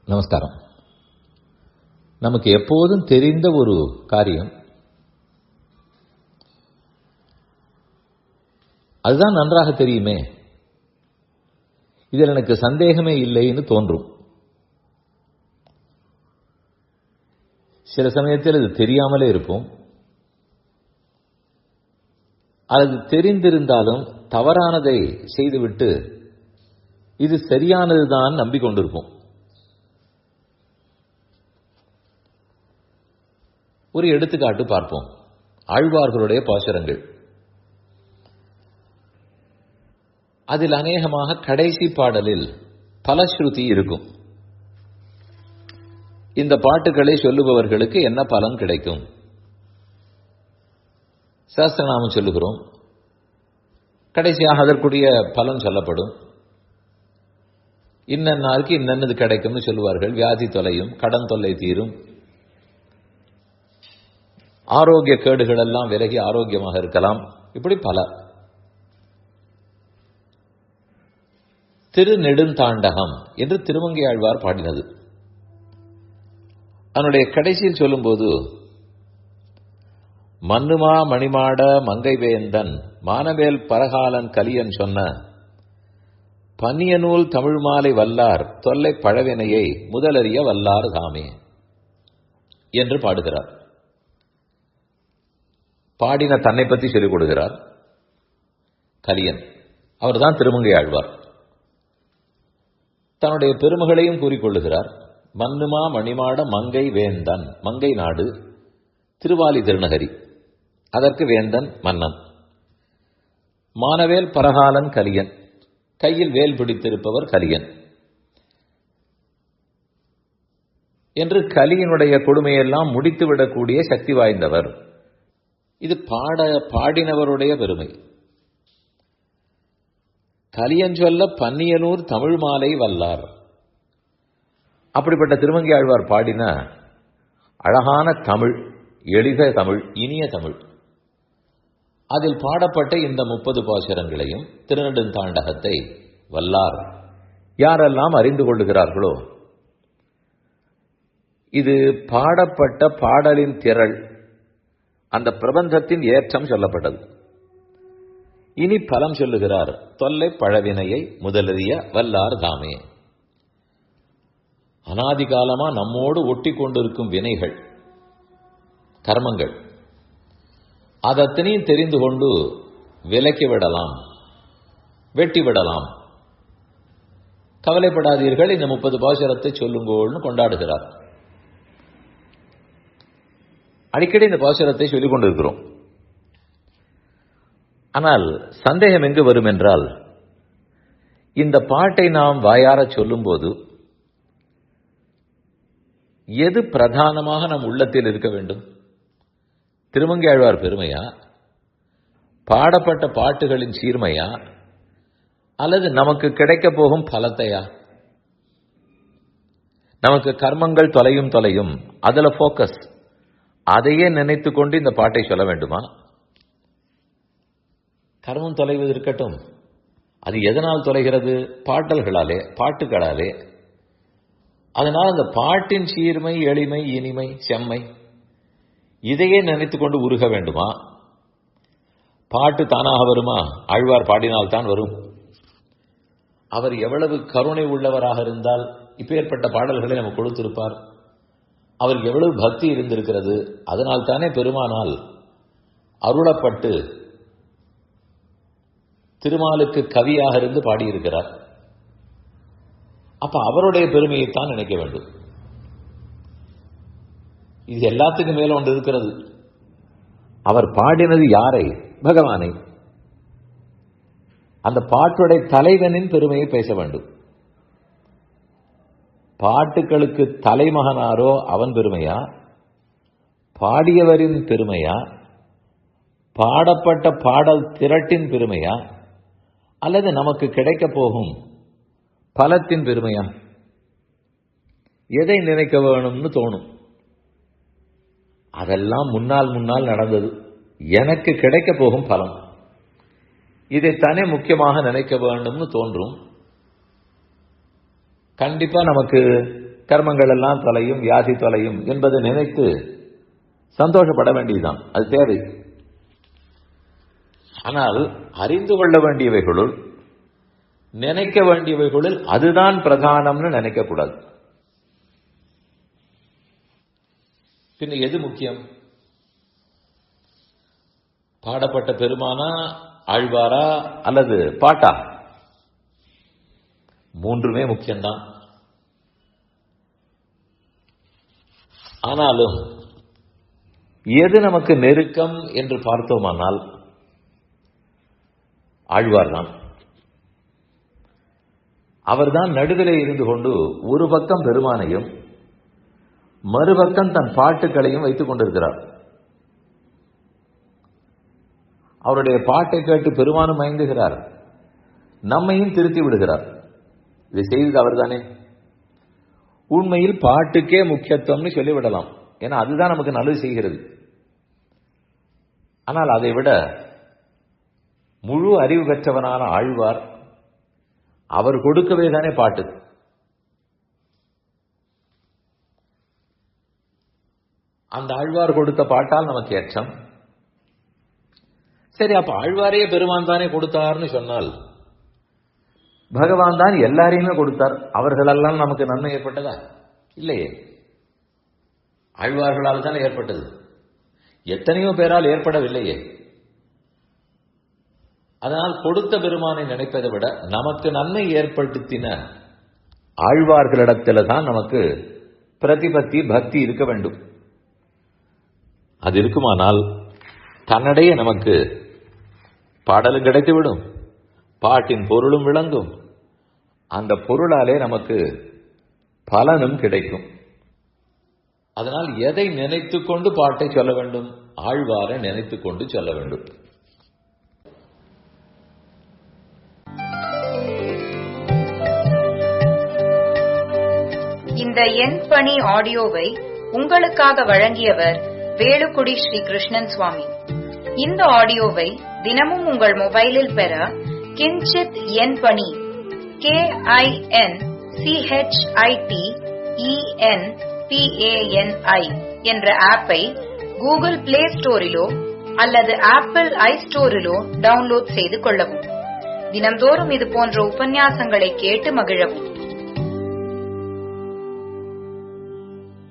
நமஸ்காரம். நமக்கு எப்போதும் தெரிந்த ஒரு காரியம், அதுதான் நன்றாக தெரியுமே, இதில் எனக்கு சந்தேகமே இல்லைன்னு தோன்றும். சில சமயத்தில் அது தெரியாமலே இருப்போம், அது தெரிந்திருந்தாலும் தவறானதை செய்துவிட்டு இது சரியானதுதான் நம்பிக்கொண்டிருப்போம். ஒரு எடுத்துக்காட்டு பார்ப்போம். ஆழ்வார்களுடைய பாசுரங்கள், அதில் அநேகமாக கடைசி பாடலில் பலஸ்ருதி இருக்கும். இந்த பாட்டுகளை சொல்லுபவர்களுக்கு என்ன பலன் கிடைக்கும்? சஹஸ்ரநாமம் சொல்லுகிறோம், கடைசியாக அதற்குரிய பலன் சொல்லப்படும். இன்னன்னாருக்கு இன்னது கிடைக்கும்னு சொல்லுவார்கள். வியாதி தொலையும், கடன் தொல்லை தீரும், ஆரோக்கிய கேடுகள் எல்லாம் விலகி ஆரோக்கியமாக இருக்கலாம். இப்படி பல. திருநெடுந்தாண்டகம் என்று திருமங்கையாழ்வார் பாடினது. அதனுடைய கடைசியில் சொல்லும்போது, மன்னுமா மணிமாட மங்கை வேந்தன் மானவேல் பரகாலன் கலியன் சொன்ன பன்னியநூல் தமிழ் மாலை வல்லார் தொல்லை பழவினையை முதலறிய வல்லார் தாமே என்று பாடுகிறார். பாடின தன்னை பற்றி சொல்லிக் கொடுக்கிறார். கலியன் அவர்தான் திருமங்கையாழ்வார். தன்னுடைய பெருமகளையும் கூறிக்கொள்ளுகிறார். மன்னுமா மணிமாட மங்கை வேந்தன், மங்கை நாடு திருவாலி திருநகரி, அதற்கு வேந்தன் மன்னன். மானவேல் பரகாலன் கலியன், கையில் வேல் பிடித்திருப்பவர் கலியன் என்று கலியனுடைய கொடுமையெல்லாம் முடித்துவிடக்கூடிய சக்தி வாய்ந்தவர். இது பாடினவருடைய பெருமை. கலியன் சொல்ல பன்னியனூர் தமிழ் மாலை வல்லார். அப்படிப்பட்ட திருமங்கையாழ்வார் பாடின அழகான தமிழ், எளித தமிழ், இனிய தமிழ், அதில் பாடப்பட்ட இந்த 30 பாசுரங்களையும் திருநெடுந்தாண்டகத்தை வல்லார் யாரெல்லாம் அறிந்து கொள்ளுகிறார்களோ, இது பாடப்பட்ட பாடலின் திரள், அந்த பிரபந்தத்தின் ஏற்றம் சொல்லப்பட்டது. இனி பலம் சொல்லுகிறார். தொல்லை பழவினையை முதலறிய வல்லார் தாமே. அனாதி காலமா நம்மோடு ஒட்டி கொண்டிருக்கும் வினைகள், கர்மங்கள், அதனையும் தெரிந்து கொண்டு விலக்கி விடலாம், வெட்டி விடலாம். கவலைப்படாதீர்கள், இந்த 30 பாசுரத்தை சொல்லுங்கோள்னு கொண்டாடுகிறார். அடிக்கடி இந்த பாசுரத்தை சொல்லிக் கொண்டிருக்கிறோம். ஆனால் சந்தேகம் எங்கு வரும் என்றால், இந்த பாட்டை நாம் வாயார சொல்லும் போது எது பிரதானமாக நம் உள்ளத்தில் இருக்க வேண்டும்? திருமங்கையாழ்வார் பெருமையா, பாடப்பட்ட பாட்டுகளின் சீர்மையா, அல்லது நமக்கு கிடைக்க போகும் பலத்தையா? நமக்கு கர்மங்கள் தொலையும், அதுல போக்கஸ், அதையே நினைத்து கொண்டு இந்த பாட்டை சொல்ல வேண்டுமா? கர்மம் தொலைவது இருக்கட்டும், அது எதனால் தொலைகிறது? பாடல்களாலே, பாட்டுகளாலே. அதனால் அந்த பாட்டின் சீர்மை, எளிமை, இனிமை, செம்மை, இதையே நினைத்து கொண்டு உருக வேண்டுமா? பாட்டு தானாக வருமா? ஆழ்வார் பாடினால்தான் வரும். அவர் எவ்வளவு கருணை உள்ளவராக இருந்தால் இப்பேற்பட்ட பாடல்களை நமக்கு கொடுத்திருப்பார். அவருக்கு எவ்வளவு பக்தி இருந்திருக்கிறது. அதனால் தானே பெருமானால் அருளப்பட்டு திருமாலுக்கு கவியாக இருந்து பாடியிருக்கிறார். அப்ப அவருடைய பெருமையைத்தான் நினைக்க வேண்டும். இது எல்லாத்துக்கும் மேல ஒன்று இருக்கிறது. அவர் பாடினது யாரை? பகவானை. அந்த பாட்டுடைய தலைவனின் பெருமையை பேச வேண்டும். பாட்டுகளுக்கு தலைமகனாரோ அவன் பெருமையா, பாடியவரின் பெருமையா, பாடப்பட்ட பாடல் திரட்டின் பெருமையா, அல்லது நமக்கு கிடைக்க போகும் பலத்தின் பெருமையா? எதை நினைக்க வேணும்னு தோணும். அதெல்லாம் முன்னால் நடந்தது. எனக்கு கிடைக்க போகும் பலம், இதைத்தானே முக்கியமாக நினைக்க வேண்டும்னு தோன்றும். கண்டிப்பா நமக்கு கர்மங்கள் எல்லாம் தொலையும், வியாதி தொலையும் என்பதை நினைத்து சந்தோஷப்பட வேண்டியதுதான், அது தேவை. ஆனால் அறிந்து கொள்ள வேண்டியவைகளுள், நினைக்க வேண்டியவைகளுள் அதுதான் பிரதானம்னு நினைக்கக்கூடாது. பின்ன எது முக்கியம்? பாடப்பட்ட பெருமானா, ஆழ்வாரா அல்லது பாட்டா? மூன்றுமே முக்கியம்தான். ஆனாலும் எது நமக்கு நெருக்கம் என்று பார்த்தோமானால் ஆழ்வார் தான். அவர்தான் நடுவிலே இருந்து கொண்டு ஒரு பக்கம் பெருமானையும் மறுபக்கம் தன் பாட்டுகளையும் வைத்துக் கொண்டிருக்கிறார். அவருடைய பாட்டை கேட்டு பெருமானும் மயங்குகிறார், நம்மையும் திருத்தி விடுகிறார். இதை செய்தது அவர்தானே. உண்மையில் பாட்டுக்கே முக்கியத்துவம்னு சொல்லிவிடலாம், ஏன்னா அதுதான் நமக்கு நல்லது செய்கிறது. ஆனால் அதை விட முழு அறிவு பெற்றவனான ஆழ்வார், அவர் கொடுக்கவே தானே பாட்டு. அந்த ஆழ்வார் கொடுத்த பாட்டால் நமக்கு ஏற்றம். சரி, அப்ப ஆழ்வாரே பெருமான் தானே கொடுத்தார்னு சொன்னால், பகவான் தான் எல்லாரையுமே கொடுத்தார், அவர்களெல்லாம் நமக்கு நன்மை ஏற்பட்டதா? இல்லையே. ஆழ்வார்களால் தானே ஏற்பட்டது, எத்தனையோ பேரால் ஏற்படவில்லையே. அதனால் கொடுத்த பெருமானை நினைப்பதை விட நமக்கு நன்மை ஏற்படுத்தின ஆழ்வார்களிடத்தில் தான் நமக்கு பிரதிபத்தி, பக்தி இருக்க வேண்டும். அது இருக்குமானால் தன்னடைய நமக்கு பாடலும் கிடைத்துவிடும், பாட்டின் பொருளும் விளங்கும், அந்த பொருளாலே நமக்கு பலனும் கிடைக்கும். அதனால் எதை நினைத்துக் கொண்டு பாட்டை சொல்ல வேண்டும்? ஆழ்வாரை நினைத்துக் கொண்டு சொல்ல வேண்டும். இந்த என் பணி ஆடியோவை உங்களுக்காக வழங்கியவர் வேலுக்குடி ஸ்ரீ கிருஷ்ணன் சுவாமி. இந்த ஆடியோவை தினமும் உங்கள் மொபைலில் பெற கிஞ்சித் என் பணி KINCHITENPANI என்ற ஆப்பை கூகுள் பிளே ஸ்டோரிலோ அல்லது ஆப்பிள் ஐ ஸ்டோரிலோ டவுன்லோட் செய்து கொள்ளவும். தினம்தோறும் இது போன்ற உபன்யாசங்களை கேட்டு மகிழவும்.